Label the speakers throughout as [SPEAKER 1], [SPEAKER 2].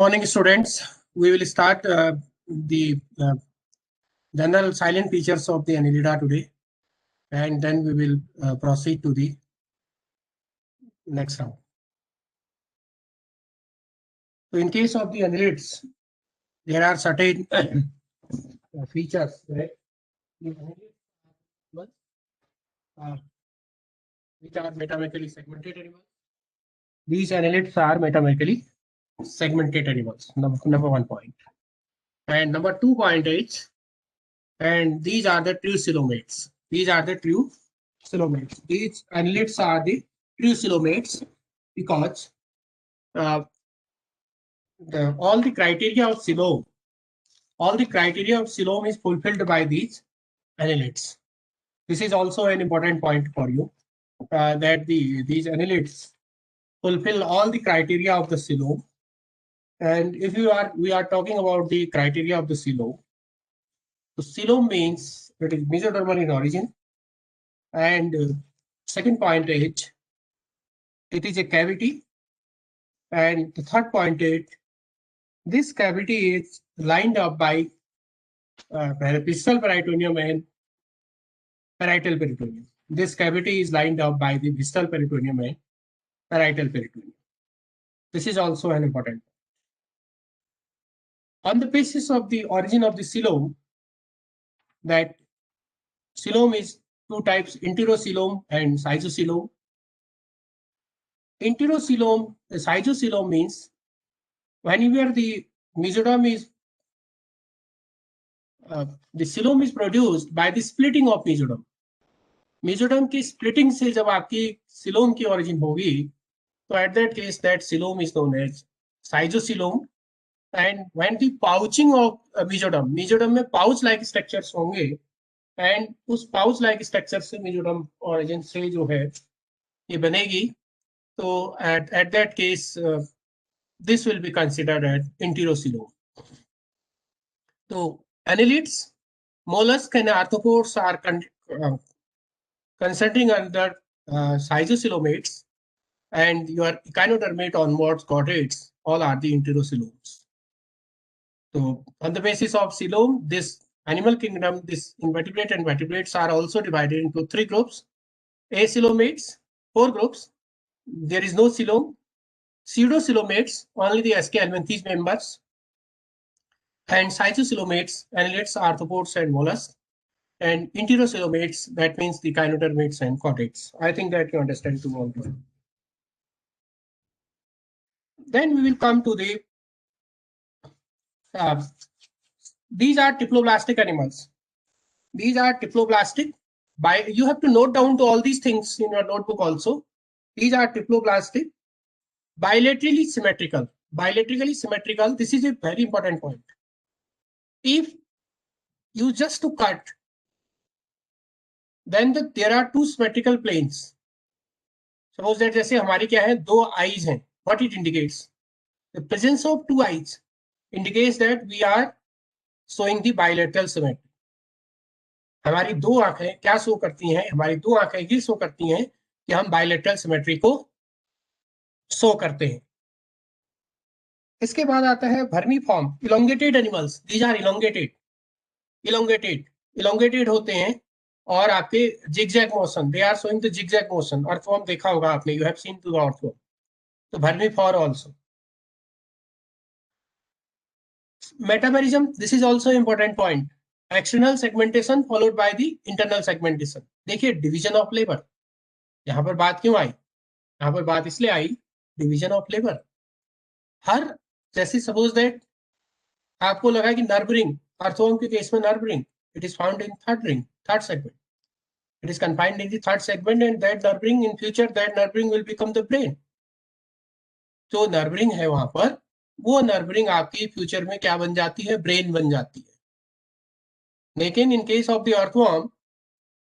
[SPEAKER 1] Morning, students. We will start the general silent features of the Annelida today, and then we will proceed to the next round. So, in case of the annelids, there are certain features, right? The annelids, which are metamerically segmented animals. These annelids are metamerically segmented animals. Number 1 point, and number 2 point is, and these are the true coelomates. These are the true coelomates. These annelids are the true coelomates because all the criteria of coelom, is fulfilled by these annelids. This is also an important point for you, that these annelids fulfill all the criteria of the coelom. And if we are talking about the criteria of the coelom. So coelom means it is mesodermal in origin, and second point is it is a cavity, and the third point is this cavity is lined up by pistal peritoneum and parietal peritoneum. This cavity is lined up by the distal peritoneum and parietal peritoneum. This is also an important. On the basis of the origin of the coelom, that coelom is two types, enterocoelom and schizocoelom. Enterocoelom, schizocoelom means whenever the mesoderm is the coelom is produced by the splitting of mesoderm. Mesoderm की splitting से जब आपकी coelom की origin होगी, तो at that case that coelom is known as schizocoelom. And when the pouching of mesoderm में pouch like structures होंगे, and उस पाउच लाइक स्ट्रक्चर से मेसोडर्म ओरिजिन से जो है ये बनेगी, तो at that case this will be considered as enterocoelom. तो annelids, mollusks and arthropods are concentrating under schizocoelomates, and your echinodermate onwards chordates all are the enterocoeloms. So on the basis of coelom, this animal kingdom, this invertebrate and vertebrates are also divided into 3 groups. Acoelomates, 4 groups. There is no coelom. Pseudocoelomates, only the Aschelminthes members. And schizocoelomates, annelids, arthropods and mollusks. And enterocoelomates, that means the echinodermates and chordates. I think that you understand to all. Then we will come to the these are diploblastic animals. These are diploblastic. You have to note down to all these things in your notebook also. These are diploblastic, bilaterally symmetrical. Bilaterally symmetrical, this is a very important point. If you just to cut, then there are 2 symmetrical planes. Suppose that जैसे हमारी क्या है, 2 eyes हैं. What it indicates? The presence of 2 eyes indicates that we are showing the bilateral symmetry. हमारी 2 आंखें क्या show करती हैं? हमारी 2 आंखें ये शो करती हैं कि हम बायलेटरल सिमेट्री को शो करते हैं. इसके बाद आता है vermiform, elongated animals. These are elongated होते हैं, और आपके zigzag motion, they are showing the zigzag motion. Earthworm देखा होगा आपने, you have seen to the earthworm. तो vermiform also. Metamerism, this is also important point. External segmentation followed by the internal segmentation. देखिए division of labour, यहाँ पर बात क्यों आई? यहाँ पर बात इसलिए आई, डिवीजन ऑफ लेबर. हर जैसे सपोज दैट आपको लगा कि नर्व रिंग, अर्थवॉर्म के केस में nerve ring, it is found in third segment. It is confined in the third segment, and that nerve ring in future, that nerve ring will become the brain. जो nerve ring है वहां पर, वो nerve ring आपकी future में क्या बन जाती है? ब्रेन बन जाती है. लेकिन in case of the earthworm,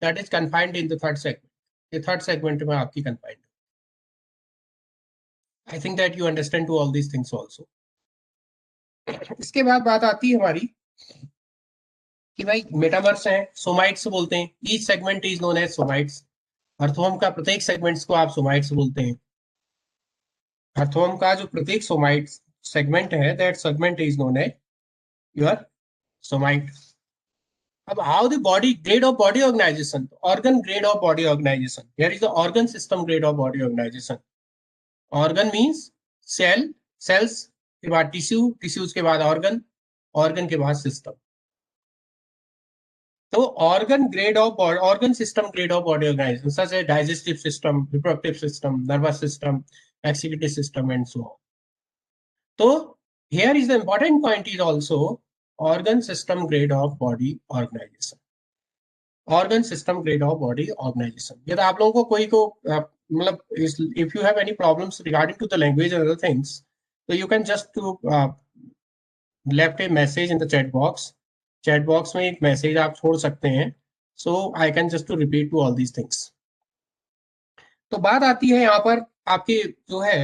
[SPEAKER 1] that is confined in the third segment. ये third segment में आपकी confined. I think that you understand to all these things also. इसके बाद बात आती है हमारी कि भाई मेटामर्स हैं, सोमाइट्स बोलते हैं. Each segment is known as somites. Earthworm का प्रत्येक सेगमेंट्स को आप सोमाइट्स बोलते हैं. अर्थवॉर्म का जो प्रत्येक सोमाइट्स, सेगमेंट है, that segment is known as your somite. अब how the body grade of body organisation, organ grade of body organisation. Here is the organ system grade of body organisation. Organ means cell, cells के बाद tissue, tissues के बाद organ, organ के बाद system. तो organ grade of organ system grade of body organisation such as digestive system, reproductive system, nervous system, executive system and so on. तो here is the important point is also organ system grade of body organization. Organ system grade of body organization. यदि आप लोगों को कोई को मतलब if you have any problems regarding to the language and other things, so you can just to left a message in the chat box. Chat box में एक message आप छोड़ सकते हैं. So I can just to repeat to all these things. तो बात आती है यहाँ पर आपके जो है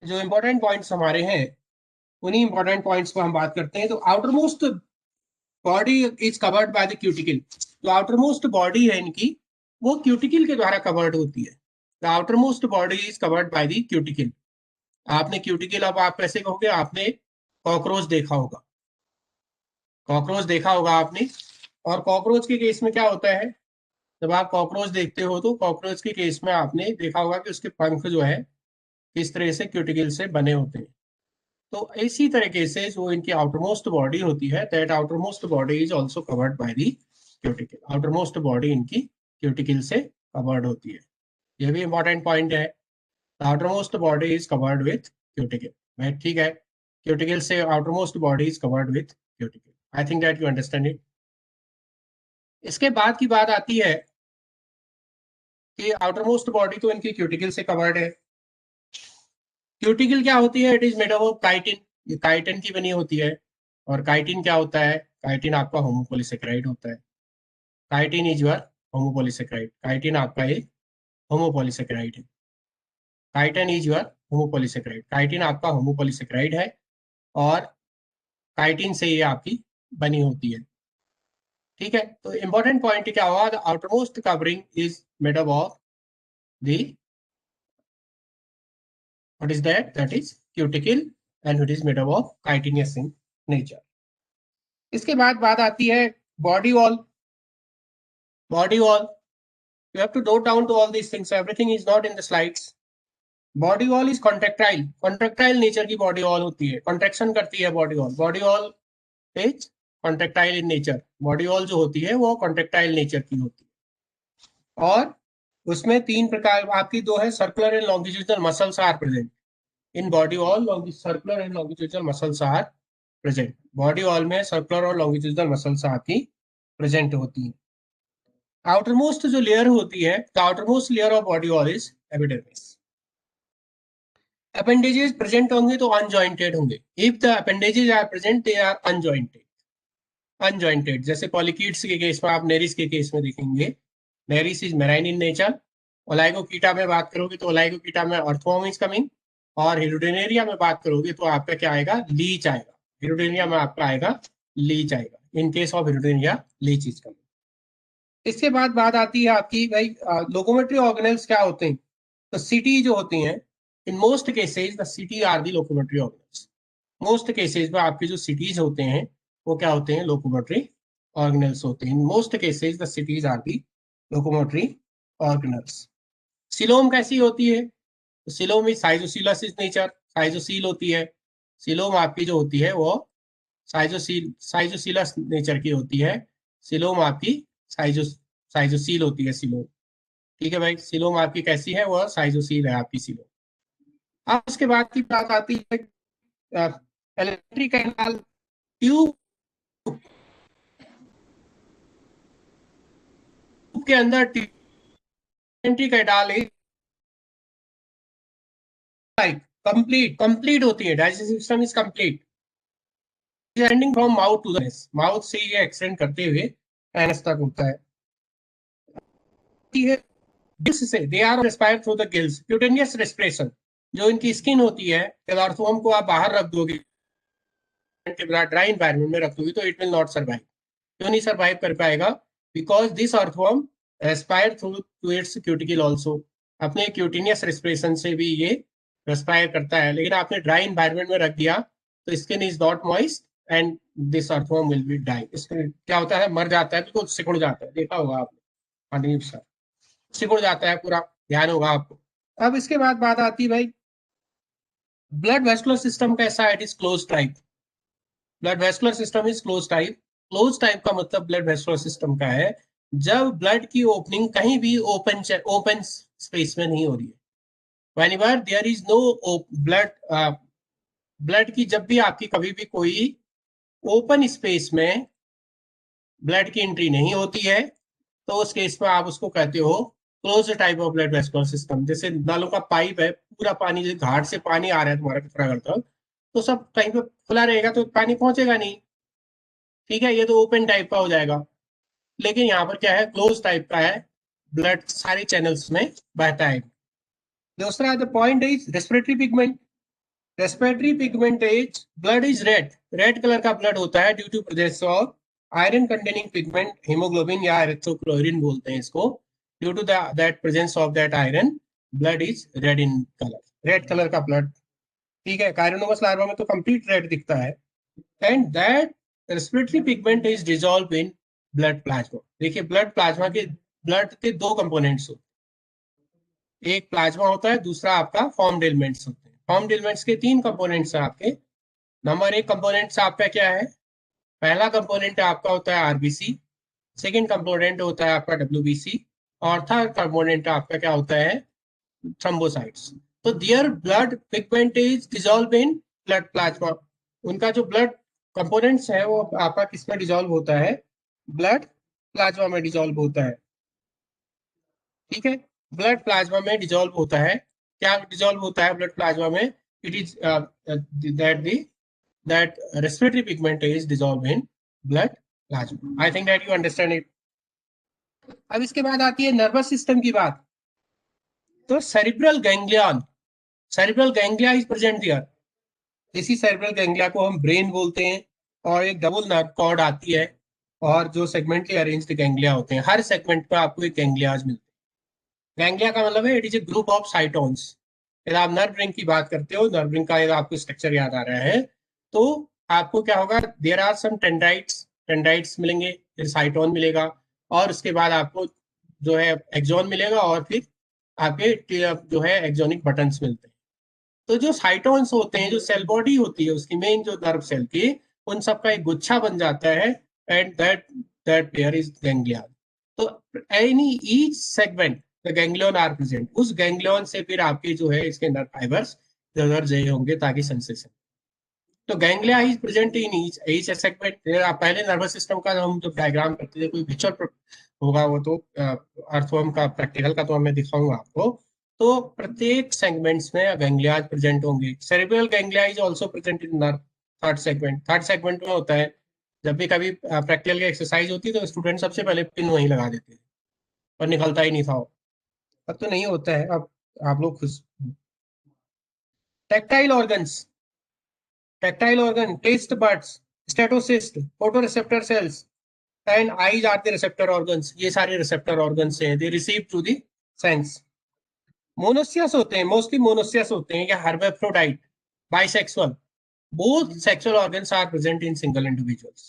[SPEAKER 1] जो इंपॉर्टेंट पॉइंट्स हमारे हैं उन्हीं इंपॉर्टेंट पॉइंट्स को हम बात करते हैं. तो outer most body is covered by the cuticle. जो आउटर मोस्ट बॉडी है इनकी वो क्यूटिकल के द्वारा कवर्ड होती है. The outer most body is covered by the cuticle. आपने क्यूटिकल, अब आप कैसे कहोगे, आपने कॉकरोच देखा होगा, कॉकरोच देखा होगा आपने. और कॉकरोच के केस में क्या होता है, जब आप कॉकरोच देखते हो तो कॉकरोच के केस में आपने देखा होगा कि उसके पंख जो है किस तरह से क्यूटिकल से बने होते हैं. तो इसी तरीके से जो इनकी आउटरमोस्ट बॉडी होती है, that outermost body is also covered by the cuticle. Outermost body इनकी क्यूटिकल से कवर्ड होती है. ये भी इंपॉर्टेंट पॉइंट है. Outermost body is covered with cuticle. ठीक है, क्यूटिकल से outermost body is covered with cuticle. I think that you understand it. इसके बाद की बात आती है कि आउटरमोस्ट बॉडी तो इनकी क्यूटिकल से कवर्ड है. क्यूटिकल क्या होती है, it is made up of chitin. ये काइटिन की बनी होती है. और काइटिन क्या होता है, काइटिन आपका होमोपोलीसेकेराइड होता है. Chitin is your homopolysaccharide. Chitin आपका एक होमोपोलीसेकेराइड है. Chitin is your homopolysaccharide. Chitin आपका होमोपोलीसेकेराइड है और काइटिन से ये आपकी बनी होती है. ठीक है, तो इंपॉर्टेंट पॉइंट क्या हुआ, the outermost covering is made up of the what is that, that is cuticle and it is made up of chitinous in nature. इसके बाद बात आती है body wall. Body wall, you have to note down to all these things, everything is not in the slides. Body wall is contractile. Contractile nature की body wall होती है, contraction करती है body wall. Body wall is contractile in nature. Body wall जो होती है वो contractile nature की होती है. और उसमें तीन प्रकार आपकी दो है, circular and longitudinal muscles are present in body wall. Circular and longitudinal muscles are present. Body wall में सर्कुलर और लॉन्गिट्यूडनल मसल्स आपकी प्रेजेंट होती है. आउटरमोस्ट जो लेयर होती है, the outermost layer of body wall is epidermis. Appendages present होंगे तो अनजॉइंटेड होंगे. If the appendages are present they are unjointed. Unjointed जैसे पॉलीकीट्स के केस में, आप नेरिस के केस में देखेंगे, Nereis is marine in nature. Oligochaeta में बात करोगे तो ओलाइगोकीटा में अर्थवर्म इज कमिंग. और हिरुडेनेरिया में बात करोगे तो आपका क्या आएगा, लीच आएगा. हिरुडेनिया में आपका आएगा लीच आएगा. In case of Hirudinea leech is coming. इसके बाद बात आती है आपकी भाई लोकोमेटरी ऑर्गेनल्स क्या होते हैं. तो सिटी जो होती हैं, in most cases the setae are the locomotory organelles. Most cases में आपके जो सिटीज होते हैं वो क्या होते हैं, लोकोमेटरी ऑर्गेनल्स होते हैं. In most cases the setae are the locomotory organelles. Coelom कैसी होती है, तो coelom is schizocoelous is nature. साइजोसील होती है. सिलोम आपकी जो होती है वो साइजोसिलस नेचर की होती है. सिलोम आपकी साइजोसील होती है सिलोम. ठीक है भाई, सिलोम आपकी कैसी है, वो साइजोसील है आपकी सिलोम. अब उसके बाद की बात आती है एलिमेंट्री कैनाल ट्यूब के अंदर एलिमेंट्री कैनाल कंप्लीट होती है. Digestive system is complete. Extending from mouth to the anus. Mouth से ये एक्सटेंड करते हुए एनस तक होता है. गिल्स से they are respire through the gills. Cutaneous respiration, जो इनकी स्किन होती है, यदि अर्थवर्म को आप बाहर रख दोगे, ड्राई एनवायरनमेंट में रख दोगे तो इट विल नॉट सर्वाइव. क्यों नहीं सर्वाइव कर पाएगा, because this earthworm respire through to its cuticle also. अपने क्यूटेनियस रेस्पिरेशन से भी ये रेस्पायर करता है, लेकिन आपने ड्राई इन्वायरमेंट में रख दिया तो skin is not moist and this earthworm will be die. इसमें क्या होता है, मर जाता है, बिल्कुल सिकुड़ जाता है, देखा होगा आपने, अजीब सा सिकुड़ जाता है पूरा, ध्यान होगा आपको। अब इसके बाद बात आती है भाई, ब्लड वेस्कुलर सिस्टम कैसा है, it is close type. Blood vascular system is close type. Close type का मतलब ब्लड वेस्कुलर सिस्टम का है जब ब्लड की ओपनिंग कहीं भी ओपन स्पेस में नहीं हो रही है। whenever there is no blood की जब भी आपकी कभी भी कोई ओपन स्पेस में ब्लड की एंट्री नहीं होती है, तो उस केस में आप उसको कहते हो close type of blood vascular system. जैसे नलों का पाइप है, पूरा पानी, जैसे घाट से पानी आ रहा है तुम्हारा पिथरा करता, तो सब कहीं पे खुला रहेगा तो पानी पहुंचेगा नहीं, ठीक है, ये तो ओपन टाइप का हो जाएगा। लेकिन यहाँ पर क्या है, क्लोज टाइप का है, ब्लड सारी चैनल्स में बहता है। दूसरा the point is respiratory pigment. Respiratory pigment is blood is red, red colour का ब्लड होता है due to presence of iron containing pigment, haemoglobin या एरिथ्रोक्लोरिन बोलते हैं इसको। Due to that presence of that iron, blood is red in colour, red colour का blood, ठीक है। कायरोनोमस लार्वा में तो कंप्लीट रेड दिखता है। And that respiratory pigment is dissolve in blood plasma. देखिए ब्लड प्लाज्मा के, ब्लड के दो कंपोनेंट्स होते हैं, एक प्लाज्मा होता है, दूसरा आपका फॉर्म्ड एलिमेंट्स होते हैं। फॉर्म्ड एलिमेंट्स के तीन कंपोनेंट्स हैं आपके। नंबर एक कंपोनेंट्स आपका क्या है, पहला कंपोनेंट आपका होता है आरबीसी, सेकंड कंपोनेंट होता है आपका डब्ल्यूबीसी, और थर्ड कंपोनेंट आपका क्या होता है, थ्रोम्बोसाइट्स। तो their blood pigment is dissolve in blood plasma. उनका जो ब्लड कंपोनेंट्स है वो आपका किस में डिसॉल्व होता है, ब्लड प्लाज्मा में डिसॉल्व होता है, ठीक है। ब्लड प्लाज्मा में डिसॉल्व होता है, क्या डिसॉल्व होता है ब्लड प्लाज्मा में, it is that the that respiratory pigment is dissolved in blood plasma. I think that you understand it. अब इसके बाद आती है नर्वस सिस्टम की बात। तो cerebral ganglion, cerebral ganglia is present here. इसी सेरिब्रल गैंग्लिया को हम ब्रेन बोलते हैं, और एक डबल नर्व कॉर्ड आती है, और जो सेगमेंटली अरेंज्ड गैंग्लिया होते हैं, हर सेगमेंट पे आपको एक गैंग्लियाज मिलते हैं। गैंग्लिया का मतलब है it is a group of cytons. यदि आप नर्व रिंग की बात करते हो, नर्व रिंग का यदि आपको स्ट्रक्चर याद आ रहा है, तो आपको क्या होगा, देयर आर सम टेंड्राइट्स, टेंड्राइट्स मिलेंगे, फिर साइटोन मिलेगा, और उसके बाद आपको जो है एक्सॉन मिलेगा, और फिर आपके जो है एक्सोनिक बटन्स मिलते हैं। तो जो साइटोन्स होते हैं, जो सेल बॉडी होती है उसकी मेन, जो नर्व सेल की, उन सबका एक गुच्छा बन जाता है, and that that pair is ganglia. तो any each segment the ganglion are present, उस गैंग्लियन से फिर आपके जो है इसके नर्व फाइबर्स इधर जे होंगे ताकि सेंसेशन। तो ganglia is present in each each segment. पहले नर्वस सिस्टम का हम जब डायग्राम करते थे, कोई पिक्चर होगा वो तो अर्थवर्म का प्रैक्टिकल का तो मैं दिखाऊंगा आपको। तो प्रत्येक सेगमेंट्स में गैंग्लिया प्रेजेंट होंगे। Cerebral ganglia is also present in nerve third segment. Third segment में होता है, जब भी कभी प्रैक्टिकल की एक्सरसाइज होती है तो स्टूडेंट सबसे पहले पिन वहीं लगा देते थे, और निकलता ही नहीं था वो। अब तो नहीं होता है, अब आप लोग खुश। Tactile organs, tactile organ, taste buds, statocyst, photoreceptor cells, and eyes are the receptor organs. ये सारे receptor organs हैं, they receive through the sense. Monoecious होते हैं, मोस्टली मोनोसियस होते हैं, या hermaphrodite, bisexual. Both sexual organs are present in single individuals.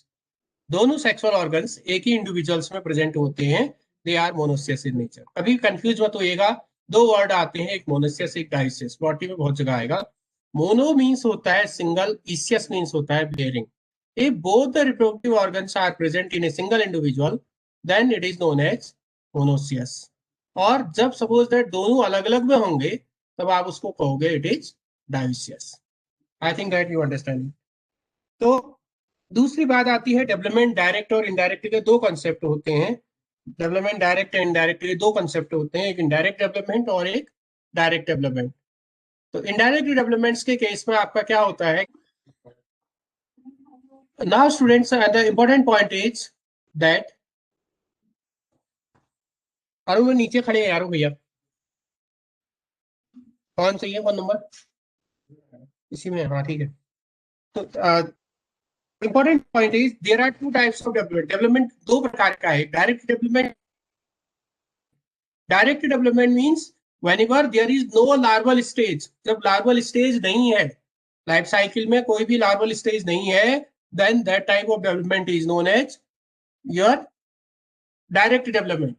[SPEAKER 1] दोनों sexual organs एक ही इंडिविजुअल्स में प्रेजेंट होते हैं, they are monoecious in nature. कभी कंफ्यूज मत होइएगा, दो वर्ड आते हैं, एक मोनोसियस एक डाइसियस, बॉडी में बहुत जगह आएगा। मोनो मीन्स होता है सिंगल, इसियस मीन्स होता है bearing. If both the reproductive organs are present in a single individual, then it is known as monoecious. और जब सपोज दैट दोनों अलग अलग में होंगे, तब आप उसको कहोगे it is dioecious. I think that you understand. तो दूसरी बात आती है डेवलपमेंट, डायरेक्ट और इनडायरेक्ट के दो कॉन्सेप्ट होते हैं। डेवलपमेंट डायरेक्ट एंड इनडायरेक्ट के दो कॉन्सेप्ट होते हैं, एक इनडायरेक्ट डेवलपमेंट और एक डायरेक्ट डेवलपमेंट। तो इनडायरेक्ट डेवलपमेंट्स के केस में आपका क्या होता है, now students the important point is that, अरे वो नीचे खड़े हैं यारो भैया, कौन चाहिए, कौन नंबर, इसी में, हाँ ठीक है। तो important point is there are two types of development. Development दो प्रकार का है, direct development. Direct development means whenever there is no larval stage, जब larval stage नहीं है, लाइफ साइकिल में कोई भी larval stage नहीं है, then that type of development is known as your direct development.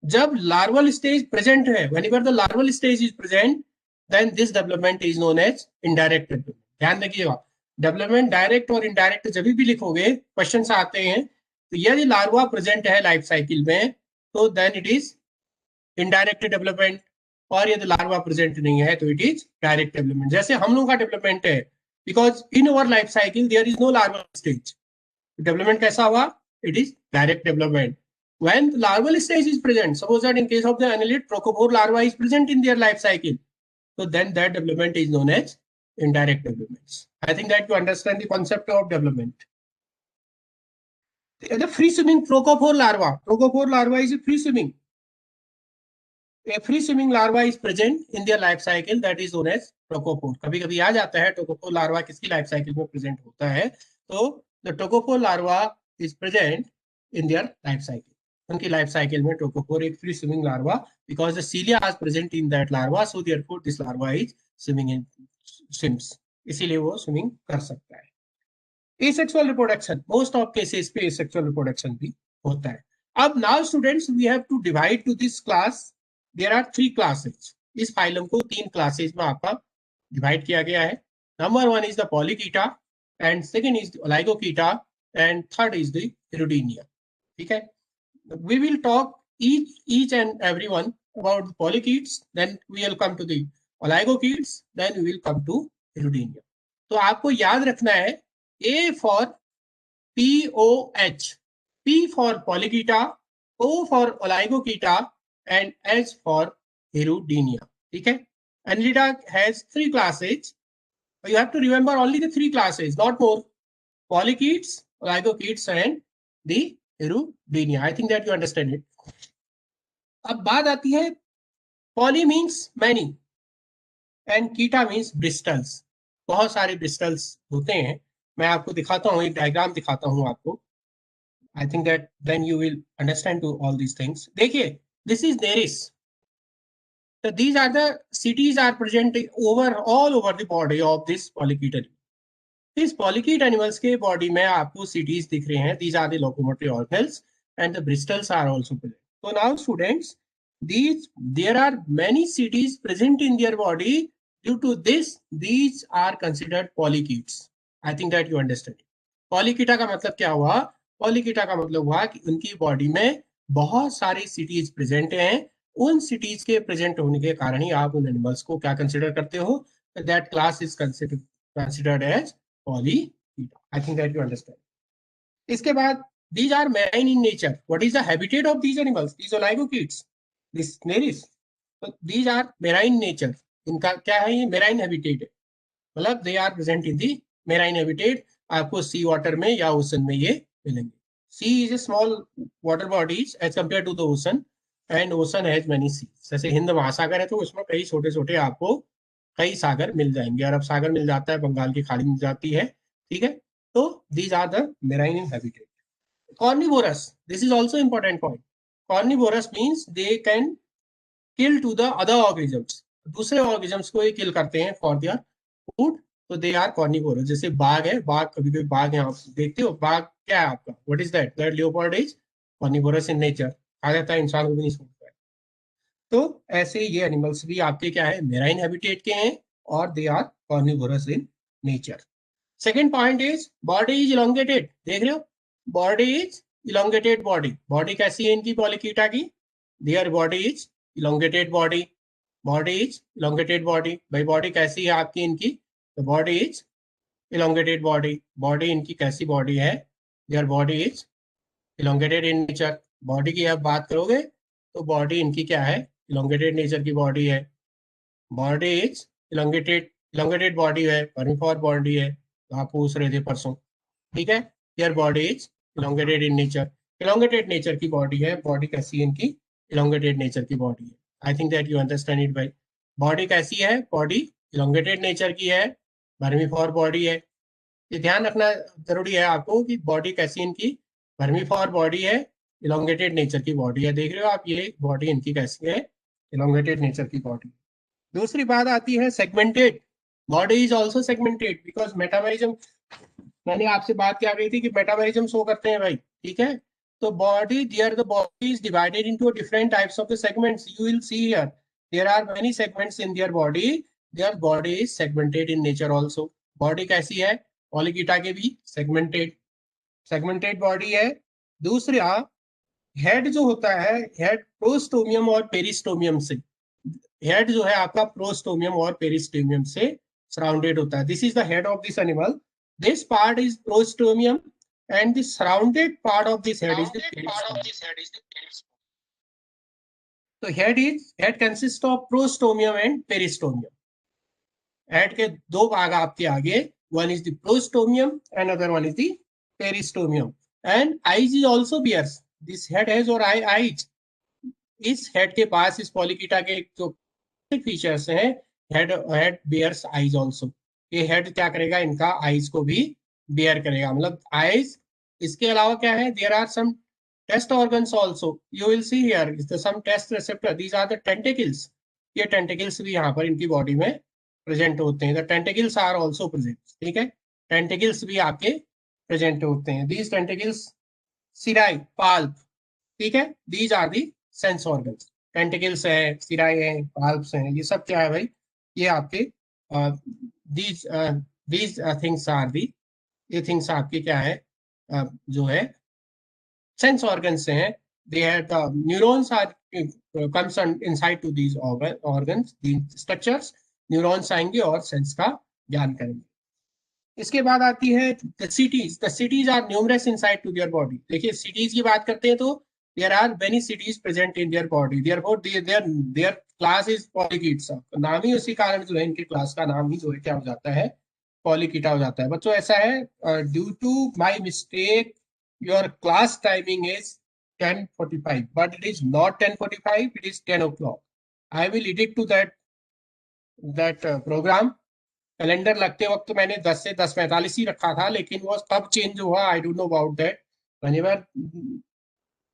[SPEAKER 1] जब larval stage present है, whenever the larval stage is present, then this development is known as indirect development. ध्यान रखिएगा, development direct और indirect जब भी लिखोगे question आते हैं, तो यदि लार्वा प्रेजेंट है लाइफ साइकिल में तो then it is indirect development, और यदि लार्वा प्रेजेंट नहीं है तो इट इज डायरेक्ट डेवलपमेंट. जैसे हम लोगों का डेवलपमेंट है, because in our life cycle there is no larva stage. Development कैसा हुआ? It is direct development. When the larval stage is present, suppose that in case of the annelid, trochophore larva is present in their life cycle, so then that development is known as indirect developments. I think that you understand the concept of development. The free swimming trochophore larva. Trochophore larva is a free swimming. A free swimming larva is present in their life cycle, that is known as trochophore. कभी कभी आ जाता है trochophore larva किसकी life cycle में present होता है, तो the trochophore larva is present in their life cycle. उनकी लाइफ साइकिल में ट्रोकोफोर एक free swimming larva, because the cilia is present in that larva, so therefore this larva is swimming in swims, इसीलिए वो swimming कर सकता है. Asexual reproduction, most of cases पे asexual reproduction भी होता है. अब now students we have to divide to this class, there are 3 classes. इस फाइलम को 3 क्लासेस में आपका डिवाइड किया गया है. Number 1 is the Polychaeta, and second is the Oligochaeta, and third is the Hirudinea. ठीक है, we will talk each and every one about the polychaetes, then we will come to the oligochaetes, then we will come to irudinia. तो आपको याद रखना है A for POH, P for polychaeta, O for oligochaeta, and H for irudinia. ठीक है, Annelida has 3 classes. You have to remember only the 3 classes, not more. Polychaetes, oligochaetes, and the इरुडीनिया. I think that you understand it. अब बात आती है, poly means many and chaeta means bristles. बहुत सारे bristles होते हैं. मैं आपको दिखाता हूँ, एक डायग्राम दिखाता हूँ आपको. I think that then you will understand to all these things. देखिए, this is Nereis. So these are the cities are present all over the body of this polychaete. इस पॉलीकीट एनिमल्स के बॉडी में आपको cities दिख रहे हैं. These are the locomotory organs and the bristles are also present. So now students, there are many cities present in their body. Due to this, these are considered polychaetes. I think that you understand. Polychaeta का मतलब क्या हुआ? Polychaeta का मतलब हुआ कि उनकी body में बहुत सारी सिटीज प्रेजेंट हैं. उन सिटीज के प्रेजेंट होने के कारण ही आप उन एनिमल्स को क्या कंसिडर करते हो? That class is considered as polychaeta. I think that you understand. इसके बाद these are marine in nature. What is the habitat of these animals? These oligochaetes, this neris. So these are marine nature. इनका क्या है? ये marine habitat है, मतलब they are present in the marine habitat. आपको सी water में या ocean में ये मिलेंगे. Sea is a small water bodies as compared to the ocean, and ocean has many seas. जैसे हिंद महासागर है तो उसमें कई छोटे छोटे आपको कई सागर मिल जाएंगे. अरब सागर मिल जाता है, बंगाल की खाड़ी मिल जाती है. ठीक है, तो these are the marine habitat. Carnivorous, this is also important point. Carnivorous means they can kill to the other organisms. दूसरे ऑर्गेनिजम्स को ये किल करते हैं फॉर देयर फूड, तो दे आर कार्निवोरस. जैसे बाघ है, बाघ कभी कभी बाघ है, आप देखते हो बाघ क्या है आपका, what is that? That leopard is carnivorous in nature. खा जाता है, इंसान को भी नहीं सूंघता है. तो ऐसे ये एनिमल्स भी आपके क्या है? मेराइन हैबिटेट के हैं, और they are carnivorous in nature. Second point is body is elongated. देख रहे हो, बॉडी इज इलोंगेटेड. बॉडी कैसी है इनकी पॉलीकीटा की? There body is elongated body. Body is elongated body. भाई बॉडी कैसी है आपकी इनकी? तो body is elongated body. Body इनकी कैसी बॉडी है? There body is elongated in nature. Body की आप बात करोगे तो बॉडी इनकी क्या है? इलोंगेटेड नेचर की बॉडी है. बॉडी इज इलोंगेटेड बॉडी है, वर्मीफॉर बॉडी है. तो आप पूछ रहे थे परसों. ठीक है, there body is elongated in nature. Elongated nature की बॉडी है. बॉडी कैसी है इनकी? इलोंगेटेड नेचर की बॉडी है. I think that you understand it भाई. बॉडी कैसी है? बॉडी इलोंगेटेड नेचर की है, वर्मीफॉर बॉडी है. ये ध्यान रखना जरूरी है आपको कि बॉडी कैसी इनकी? वर्मीफॉर बॉडी है, इलोंगेटेड नेचर की बॉडी है. देख रहे हो आप, ये बॉडी इनकी कैसी है? elongated नेचर की बॉडी। दूसरी बात आती है segmented, body is also segmented because metabolism, मैंने आपसे बात क्या कही थी कि मेटाबॉलिज्म शो करते हैं भाई, ठीक है। तो body, there the body is divided into different types of the segments, you will see here there are many segments in their body is segmented in nature also. Body कैसी है, Polychaeta के भी सेगमेंटेड बॉडी है। दूसरा, head जो होता है, head prostomium और पेरिस्टोमियम से, हेड जो है आपका प्रोस्टोमियम और पेरिस्टोमियम से सराउंडेड होता है। This is the head of this animal, this part is prostomium and the surrounded part of this head is the peristom. So head consists of prostomium and peristomium. Head के दो भाग आपके आगे, one is the prostomium and other one is the peristomium. And eyes is also bears. This head has और eyes. इस head के पास, इस Polychaeta के जो फीचर्स हैं, हेड बेयर्स आईज ऑल्सो। ये हेड क्या करेगा, इनका आईज को भी बेयर करेगा, मतलब आईज। इसके अलावा क्या है, there are some taste organs also, you will see here some taste receptor, these are the tentacles. ये टेंटिकल्स भी यहाँ पर इनकी बॉडी में प्रेजेंट होते हैं, the tentacles are also present, ठीक है। टेंटिकल्स भी आपके प्रेजेंट होते हैं, दीज टेंटिकल्स सिराई पाल्प, ठीक है, these are the sense organs. Tentacles है, सिराई है, पाल्प्स हैं, ये सब क्या है भाई, ये आपके these these things are the, ये थिंग्स आपके क्या है, जो है सेंस ऑर्गन्स हैं। They have the neurons are comes inside to these organs, these structures, neurons आएंगे और सेंस का ज्ञान करेंगे। इसके बाद आती है the setae. The setae are numerous inside to their body. देखिए सिटीज की बात करते हैं तो there are many cities present in their body, therefore their class is polychaeta। नाम ही उसी कारण जो है, इनके क्लास का नाम ही जो है क्या हो जाता है, पॉलीकीटा हो जाता है। बच्चों ऐसा है, due to my mistake your class timing is 10:45 but it is not 10:45, it is 10 o'clock। I will edit to that program. Calendar लगते वक्त मैंने 10 से 10:45 ही रखा था, लेकिन वो कब चेंज हुआ I don't know about that. whenever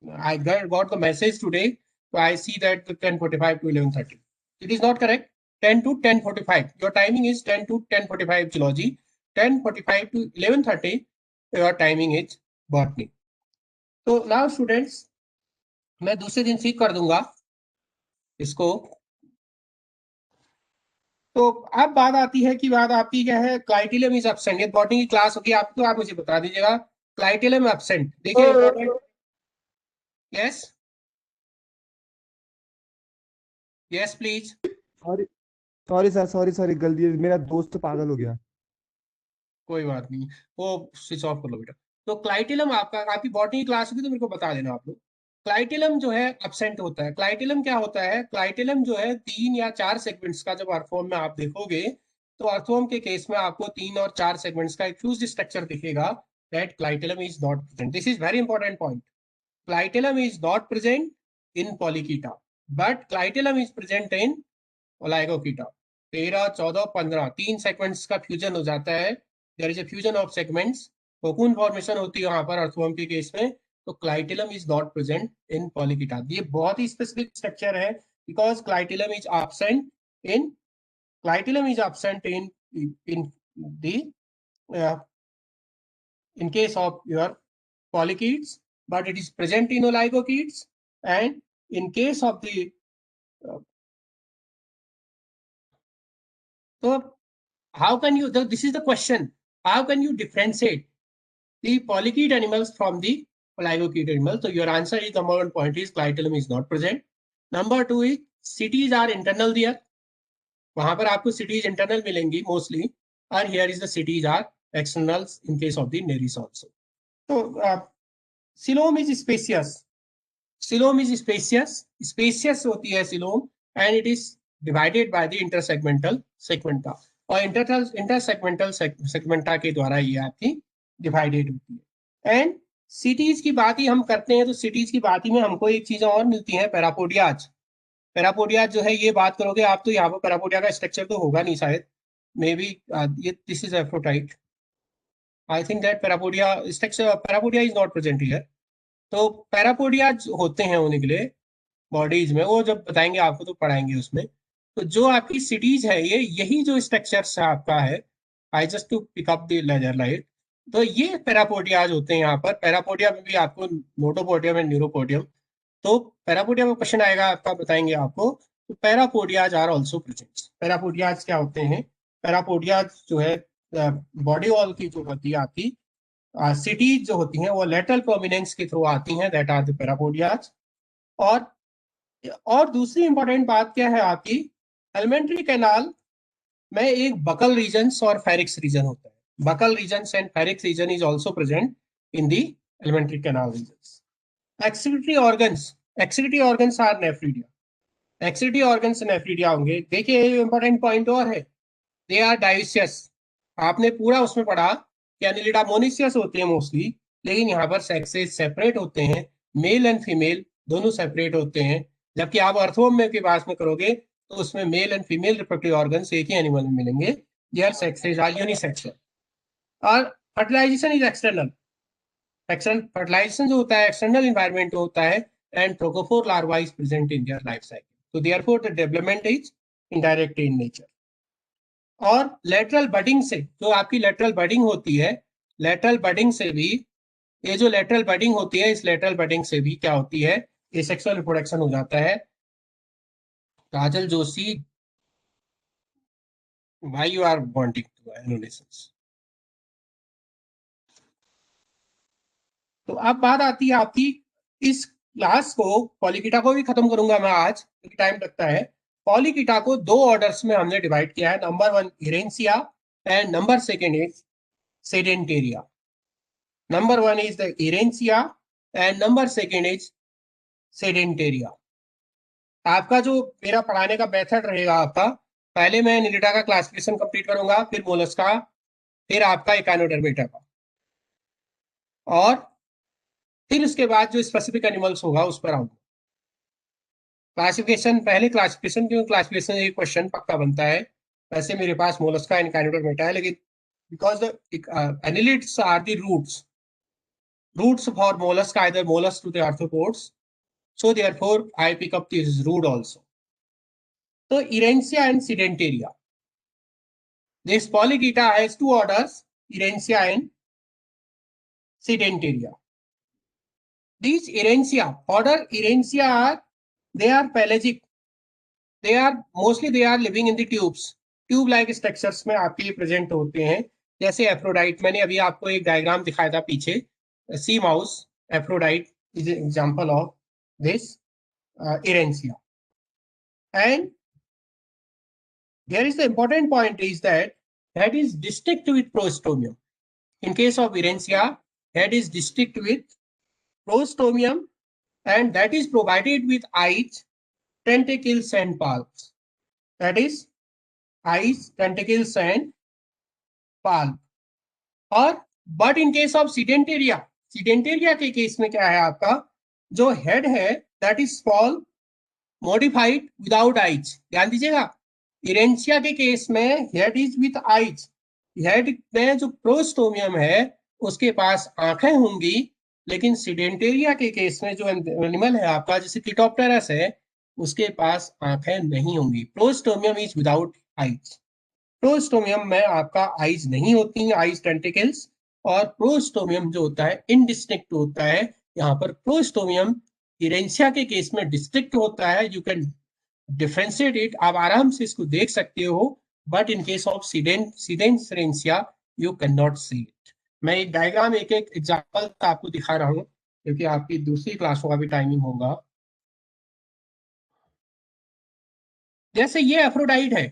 [SPEAKER 1] I got the message today, so I see that 10:45 to 11:30. It is not correct. 10 to 10:45. Your timing is 10 to 10:45 zoology. 10:45 to 11:30. Your timing is botany. So now students, मैं दूसरे दिन सीख कर दूंगा इसको। तो अब बात आती है कि बात आपकी क्या है, क्लाइटेलियम इज एब्सेंट। ये बॉटनी की क्लास होगी आपकी, तो आप मुझे बता दीजिएगा क्लाइटेलियम एब्सेंट। देखिए yes yes please.
[SPEAKER 2] Sorry sorry sir, sorry गलती, मेरा दोस्त पागल हो गया।
[SPEAKER 1] कोई बात नहीं, वो स्विच ऑफ कर लो बेटा। तो क्लाइटेलम आपका, आपकी बॉटनी क्लास होगी तो मेरे को बता देना आप लोग। क्लाइटेलम जो है एब्सेंट होता है। क्लाइटेलम क्या होता है, क्लाइटेलम जो है 3 या 4 सेगमेंट्स का, जब अर्थवॉर्म में आप देखोगे तो अर्थवॉर्म के केस में आपको 3 और 4 सेगमेंट्स का एक फ्यूज्ड स्ट्रक्चर दिखेगा। That clitellum is not present. This is very important point. Clitellum is not present in Polychaeta but clitellum is present in Oligochaeta. 13, 14, 15 3 segments का फ्यूजन हो जाता है। There is a fusion of segments, cocoon formation होती है वहां पर earthworm के case में। तो clitellum is not present in Polychaeta. ये बहुत ही स्पेसिफिक स्ट्रक्चर है because clitellum is absent in, clitellum is absent in the in case of your polychaetes, but it is present in oligochaetes, and in case of the so how can you, this is the question, how can you differentiate the polychaete animals from the oligochaete animals? So your answer is, number 1 point is clitellum is not present. Number 2 is cities are internal there, वहां पर आपको cities internal मिलेंगी mostly, और here is the cities are externals in case of the nereis also. So coelom is spacious, coelom is spacious होती है coelom, and it is divided by the intersegmental segmenta, और intersegmental सेगमेंटा के द्वारा ये आपकी divided होती है। एंड सिटीज की बात ही हम करते हैं तो सिटीज की बात ही में हमको एक चीज और मिलती है, पैरापोडियाज। पैरापोडियाज जो है, ये बात करोगे आप तो यहाँ पर पैरापोडिया का स्ट्रक्चर तो होगा नहीं शायद, मे बी ये this is Aphrodite. I think that parapodia structure, parapodia is not present here. तो पैरापोडियाज होते हैं उन्हीं के लिए, बॉडीज में, वो जब बताएंगे आपको तो पढ़ाएंगे उसमें। तो जो आपकी सिटीज है, ये यही जो स्ट्रक्चर्स आपका है, I just to pick up the laser light, तो ये पैरापोडियाज होते हैं यहाँ पर। पैरापोडिया में भी आपको नोटोपोडियम एंड न्यूरोपोडियम, तो पैरापोडिया में क्वेश्चन आएगा आपका, बताएंगे आपको। तो पैरापोडियाज आर ऑल्सो प्रेजेंट। पैरापोडियाज क्या होते हैं? पैरापोडियाज जो है बॉडी वॉल की जो होती है आपकी सिटीज जो होती हैं, वो लेटरल प्रोमिनेंस के थ्रू आती हैं, दैट आर द पैरापोडियाज। और दूसरी इंपॉर्टेंट बात क्या है आपकी, एलिमेंट्री कैनाल में एक बकल रीजन और फेरिक्स रीजन होता है। Buccal region and pharynx region is also present in the alimentary canal region. Excretory organs are nephridia. Excretory organs nephridia होंगे। देखिए इंपॉर्टेंट पॉइंट और है, दे आर डायोसियस। आपने पूरा उसमें पढ़ा कि एनिलिडा मोनिशियस होते हैं मोस्टली, लेकिन यहाँ पर सेक्सेस सेपरेट होते हैं, मेल एंड फीमेल दोनों सेपरेट होते हैं। जबकि आप अर्थवोम में के पास में करोगे तो उसमें male and female reproductive organs एक ही एनिमल में मिलेंगे, देयर सेक्सेस आर यूनिसेक्सुअल। और फर्टिलाइजेशन इज एक्सटर्नल। फर्टिलाइजेशन जो होता है एक्सटर्नल इन्वायरमेंट होता है, and trochophore larva is present in their life cycle, तो therefore the development is indirect in nature. और लेटरल बडिंग से, जो आपकी लेटरल बडिंग होती है, लेटरल बडिंग से भी, ये जो लेटरल बडिंग होती है, इस लेटरल बडिंग से भी क्या होती है, ये सेक्सुअल रिप्रोडक्शन हो जाता है। Kajal Joshi, why you are wanting to annulations. तो अब बात आती है आपकी, इस क्लास को पॉलीकीटा को भी खत्म करूंगा मैं आज, क्योंकि टाइम लगता है। पॉलीकीटा को दो ऑर्डर्स में हमने डिवाइड किया है, number 1 Errantia and number 2 is Sedentaria. Number 1 is the Errantia and number 2 is Sedentaria. आपका जो मेरा पढ़ाने का मेथड रहेगा आपका, पहले मैं एनिलिडा का क्लासिफिकेशन कंप्लीट करूंगा, फिर मोलस्का, फिर आपका इकानोडर्मेटा का, और फिर उसके बाद जो स्पेसिफिक एनिमल्स होगा उस पर आऊंगा। क्लासिफिकेशन पहले, क्लासिफिकेशन क्यों, क्लासिफिकेशन एक क्वेश्चन पक्का बनता है। वैसे मेरे पास मोलस्का एंड इकानोडर्मेटा है, लेकिन because the annelids are the roots for mollusc, either mollusc to the arthropods, so therefore I pick up this root also. So Erentia and Sedenteria. This Polychaeta has two orders, Erentia and Sedenteria. These Erentia, order Erentia are, they are pelagic. They are mostly they are living in the tubes. Tube like structures में आपके present होते हैं, जैसे Aphrodite. मैंने अभी आपको एक diagram दिखाया था पीछे, sea mouse, Aphrodite is example of this Erentia. And here is the important point is that is distinct with prostomium. In case of Erentia, head is distinct with prostomium, and that is provided with eyes, tentacles and palps. That is eyes, tentacles and palp. और but in case of Sedentaria के case में क्या है, आपका जो head है that is small, modified without eyes. ध्यान दीजिएगा, इरेंशिया के केस में head is with eyes. Head में जो प्रोस्टोमियम है उसके पास आंखें होंगी, लेकिन सीडेंटेरिया के केस में जो एनिमल है आपका, जैसे क्लिटोप्टेरस है, उसके पास आंखें नहीं होंगी। Prostomium is without eyes. Prostomium में आपका आइज नहीं होती हैं, आइज टेंटिकल्स, और प्रोस्टोमियम जो होता है इनडिस्टिंक्ट होता है। यहाँ पर प्रोस्टोमियम इरेंशिया के केस में डिस्टिंक्ट होता है, यू कैन डिफरेंशिएट इट, आप आराम से इसको देख सकते हो, but in case of Sedentaria you can not see it. मैं एक डायग्राम, एक एक एग्जांपल आपको दिखा रहा हूँ, क्योंकि आपकी दूसरी क्लासों का भी टाइमिंग होगा। जैसे ये एफ्रोडाइट है,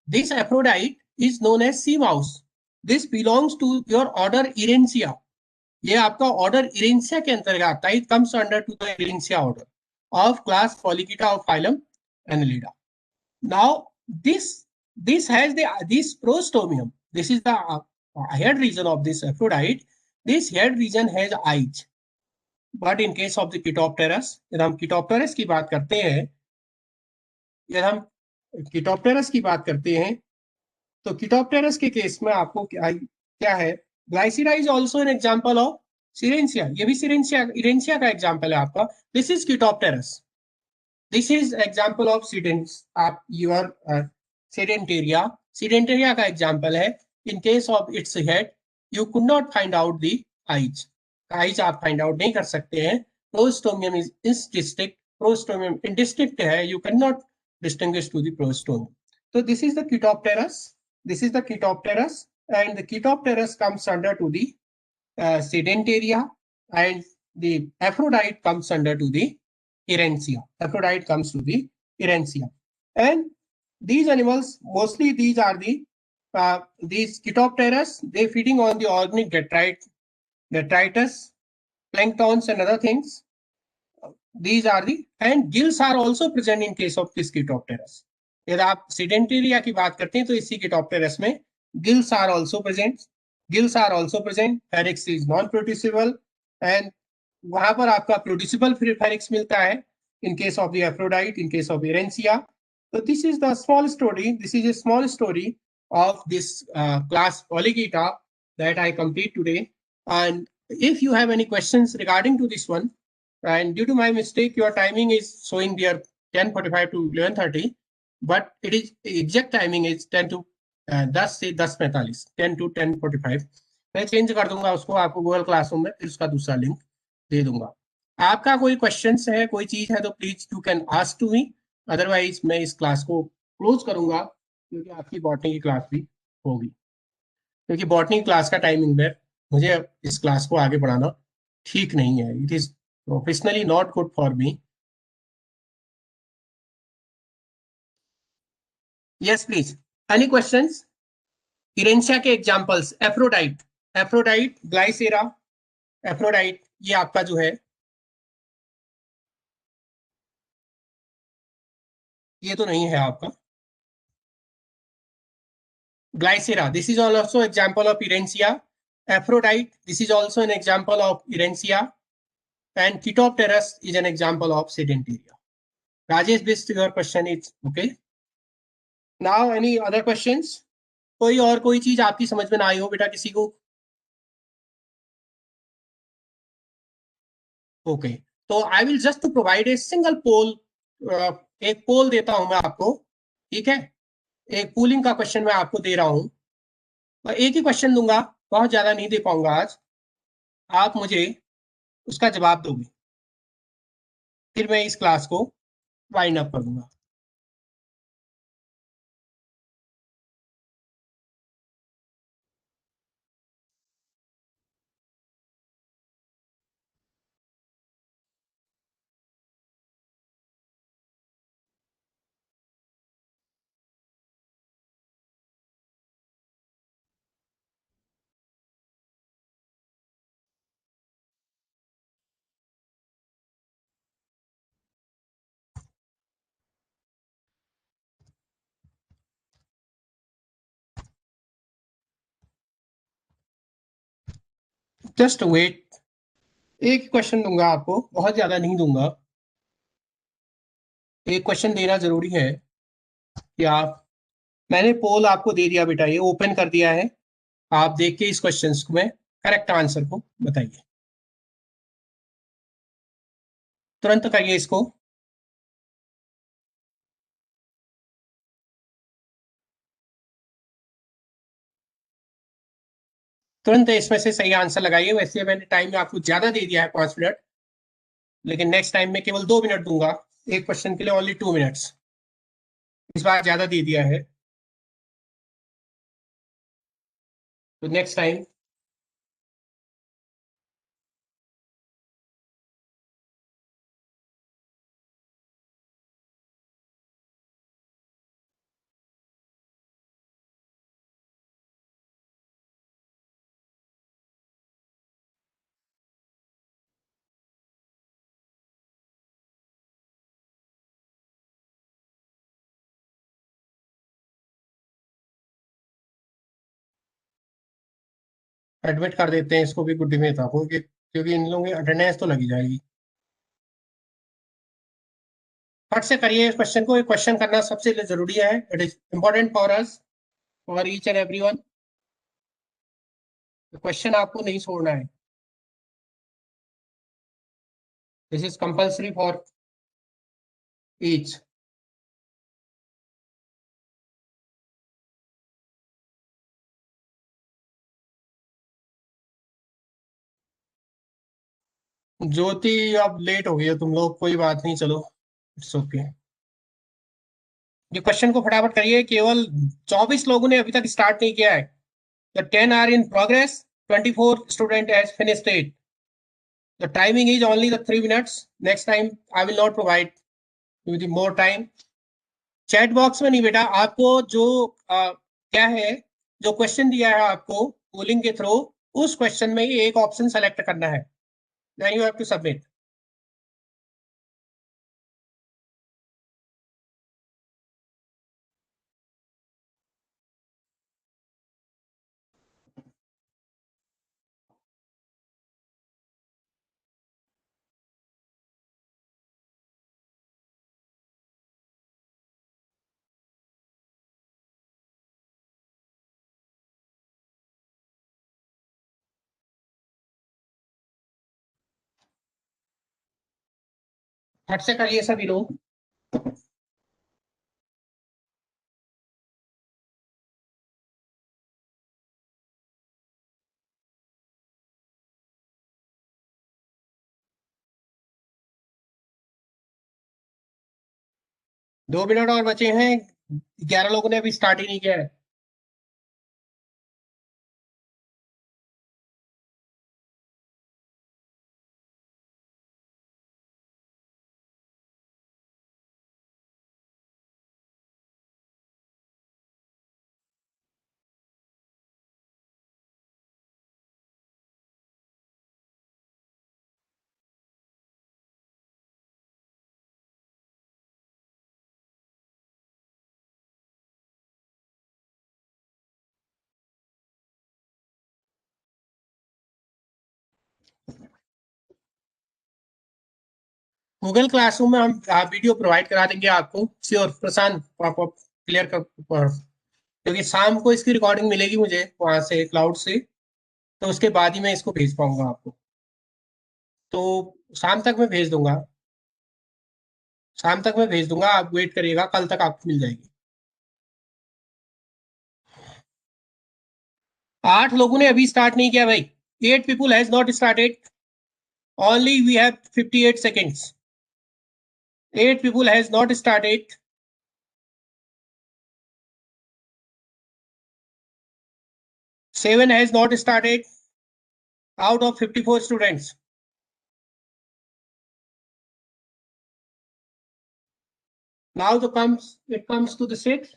[SPEAKER 1] this Aphrodite is known as sea mouse, this belongs to your order Errantia. ये आपका ऑर्डर इरेंसिया के अंतर्गत आता है, it comes under to the Errantia order of class Polychaeta of phylum Annelida. Now this has this prostomium. This is the head region of this aphrodite. This head region has eyes. But in case of the Chaetopterus, यदि हम Chaetopterus की बात करते हैं, यदि हम Chaetopterus की बात करते हैं, तो Chaetopterus के केस में आपको क्या है, Glycera is also an example of Syrencia. ये भी Syrencia, Erencia का एग्जाम्पल है आपका. This is Chaetopterus. This is example of sedents आप योर सेडेंटेरिया। सेडेंटेरिया का एग्जाम्पल है। In case of its head you could not find out the eyes. Eyes आप find out नहीं कर सकते हैं। Prostomium is indistinct. Prostomium indistinct है, you can not distinguish to the prostomium. तो this is the Chaetopterus. This is the Chaetopterus and the Chaetopterus comes under to the Sedentaria, and the Aphrodite comes under to the Erantia. Aphrodite comes to the Erantia. And these animals, mostly these are these Chaetopterus, they feeding on the organic detritus, planktons and other things. These are and gills are also present in case of this Chaetopterus. यदि आप Sedentaria की बात करते हैं तो इसी Chaetopterus में gills are also present. Gills are also present. Pharynx is non-producible and वहां पर आपका producible pharynx मिलता है in case of the Aphrodite, in case of Erantia. So this is the small story. This is a small story of this class Polychaeta that I complete today. And if you have any questions regarding to this one, and due to my mistake, your timing is showing there 10:45 to 11:30, but it is exact timing is 10 to 10 से 10:45, 10 to 10:45. मैं change कर दूंगा उसको आपको Google classroom में, फिर उसका दूसरा लिंक दे दूंगा। आपका कोई क्वेश्चंस है, कोई चीज है तो please you can ask to me, otherwise मैं इस क्लास को क्लोज करूंगा क्योंकि आपकी बॉटनी की क्लास भी होगी। क्योंकि बॉटनी क्लास का टाइमिंग में मुझे इस क्लास को आगे बढ़ाना ठीक नहीं है। It is professionally not good for me. Yes please, any questions? Errantia के examples, Aphrodite, Aphrodite, Glycera, Aphrodite, ये आपका जो है ये तो नहीं है आपका। Glycera, this is also example of Erantia. Aphrodite, this is also an example of Erantia. And Chaetopterus is an example of Sedentaria. Rajesh, this your question is okay. Now any other questions? कोई और कोई चीज आपकी समझ में ना आई हो बेटा किसी को? ओके, तो I will just to provide a single poll. एक पोल देता हूं मैं आपको, ठीक है? एक पोलिंग का क्वेश्चन मैं आपको दे रहा हूं। मैं एक ही क्वेश्चन दूंगा, बहुत ज्यादा नहीं दे पाऊंगा आज। आप मुझे उसका जवाब दोगे, फिर मैं इस क्लास को वाइंड अप कर दूंगा। जस्ट वेट, एक क्वेश्चन दूंगा आपको, बहुत ज्यादा नहीं दूंगा। एक क्वेश्चन देना जरूरी है कि आप, मैंने पोल आपको दे दिया बेटा, ये ओपन कर दिया है। आप देख के इस क्वेश्चन को में करेक्ट आंसर को बताइए, तुरंत करिए इसको। तुरंत इसमें से सही आंसर लगाइए। वैसे मैंने टाइम आपको ज्यादा दे दिया है 5 मिनट, लेकिन नेक्स्ट टाइम में केवल 2 मिनट दूंगा। एक क्वेश्चन के लिए ओनली 2 मिनट्स, इस बार ज्यादा दे दिया है। तो नेक्स्ट टाइम एडमिट कर देते हैं इसको भी गुड्डी में था, क्योंकि इन लोगों की अटेंडेंस तो लगी जाएगी। फट से करिए इस क्वेश्चन को, एक क्वेश्चन करना सबसे जरूरी है। It is important for us, for each and everyone. Question आपको नहीं छोड़ना है। This is compulsory for each. ज्योति अब लेट हो गई है तुम लोग, कोई बात नहीं, चलो इट्स ओके। ये क्वेश्चन को फटाफट करिए, केवल 24 लोगों ने अभी तक स्टार्ट नहीं किया है। The 10 are in progress, 24 student has finished it. The timing is only the 3 minutes। Next time I will not provide with more time. Chat box में नहीं बेटा, आपको जो क्या है, जो क्वेश्चन दिया है आपको पोलिंग के थ्रू, उस क्वेश्चन में ही एक ऑप्शन सेलेक्ट करना है, then you have to submit. फट से करिए सभी लोग। दो मिनट और बचे हैं, 11 लोगों ने अभी स्टार्ट ही नहीं किया है। गूगल क्लासरूम में हम वीडियो प्रोवाइड करा देंगे आपको, श्योर प्रशांत, आप क्लियर कर, क्योंकि शाम को इसकी रिकॉर्डिंग मिलेगी मुझे वहां से क्लाउड से, तो उसके बाद ही मैं इसको भेज पाऊंगा आपको। तो शाम तक मैं भेज दूंगा, शाम तक मैं भेज दूंगा, आप वेट करिएगा, कल तक आपको मिल जाएगी। 8 लोगों ने अभी स्टार्ट नहीं किया भाई। 8 people has not started, only we have 58 seconds। 8 people has not started। 7 has not started out of 54 students। Now it comes to the 6th।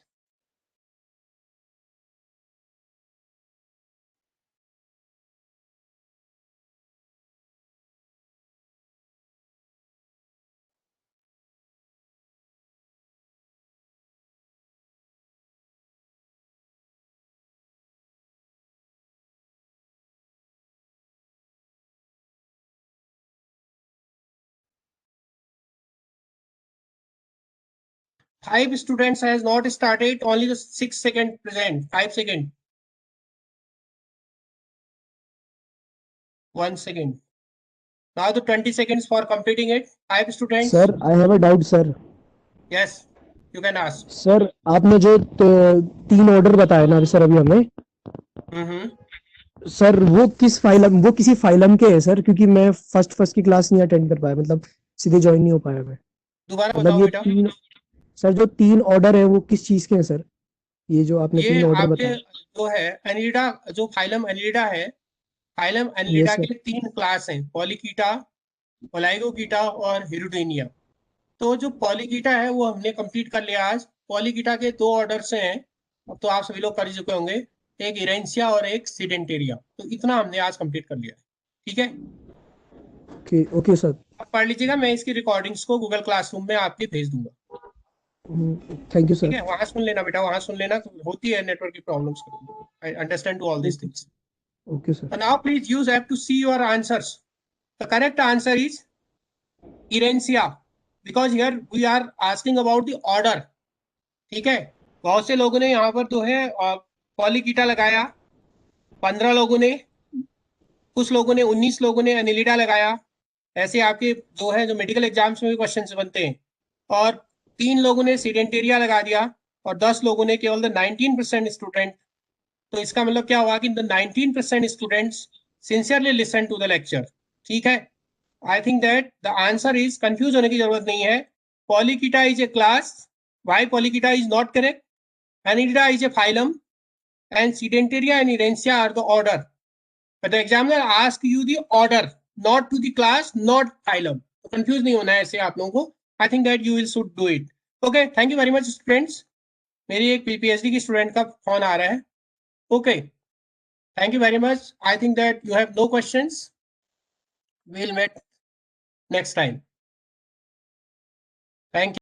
[SPEAKER 1] Five students has not started, only the 6 second present, 5 second, 1 second। Now the 20 seconds for completing it। 5 students।
[SPEAKER 3] Sir I have a doubt sir.
[SPEAKER 1] Yes, you can ask।
[SPEAKER 3] Sir आपने जो 3 order बताए ना sir अभी हमें, sir वो किस phylum, वो किसी फाइलम के है सर? क्योंकि मैं फर्स्ट की क्लास नहीं अटेंड कर पाया, मतलब सीधे ज्वाइन नहीं हो पाया मैं।
[SPEAKER 1] दोबारा
[SPEAKER 3] मतलब
[SPEAKER 1] बताओ
[SPEAKER 3] ये
[SPEAKER 1] बेटा।
[SPEAKER 3] 3 सर, जो 3 ऑर्डर है वो किस चीज के हैं सर? ये जो आपने
[SPEAKER 1] ये
[SPEAKER 3] 3 ऑर्डर
[SPEAKER 1] आपके
[SPEAKER 3] बताए।
[SPEAKER 1] जो है एनिलिडा, जो फाइलम एनिलिडा है, फाइलम
[SPEAKER 3] यस
[SPEAKER 1] एनिलिडा
[SPEAKER 3] सर।
[SPEAKER 1] के 3 क्लास हैं, पॉलीकीटा, ओलाइगोकीटा और हिरुटेनिया। तो जो पॉलीकीटा है वो हमने कंप्लीट कर लिया आज। पॉलीकीटा के 2 ऑर्डर से हैं, अब तो आप सभी लोग कर ही चुके होंगे, एक इरेंसिया और एक सीडेंटेरिया। तो इतना हमने आज कंप्लीट कर लिया है, ठीक है।
[SPEAKER 3] Okay okay sir.
[SPEAKER 1] अब पढ़ लीजिएगा, मैं इसकी रिकॉर्डिंग्स को गूगल क्लासरूम में आपके भेज दूंगा,
[SPEAKER 3] थैंक यू
[SPEAKER 1] ठीक
[SPEAKER 3] सर।
[SPEAKER 1] है। वहां सुन लेना बेटा, वहां सुन लेना, होती है नेटवर्क की problems. I understand to all this things.
[SPEAKER 3] Okay sir.
[SPEAKER 1] Now please use app to see your answers. The correct answer is Errantia, because here we are asking about the order, ठीक है। बहुत से लोगों ने यहाँ पर जो है पॉलीकीटा लगाया, 15 लोगों ने, कुछ लोगों ने, 19 लोगों ने एनिलिडा लगाया। ऐसे आपके जो है, जो मेडिकल एग्जाम्स में भी क्वेश्चन बनते हैं। और 3 लोगों ने सीडेंटेरिया लगा दिया और 10 लोगों ने केवल द 19% स्टूडेंट, तो इसका मतलब क्या हुआ कि the 19% students sincerely listen to the lecture. ठीक है, I think that the answer is, confuse होने की जरूरत नहीं है। Polychaeta is a class, why Polychaeta is not correct, Annelida is a phylum, and Sedenteria and Erencia are the order. But the examiner ask you the order, not to the class, not phylum. Confuse नहीं होना है ऐसे आप लोगों को. I think that you will should do it. Okay, thank you very much students. मेरी एक PhD की स्टूडेंट का फोन आ रहा है. Okay, thank you very much. I think that you have no questions. We'll meet next time. Thank you.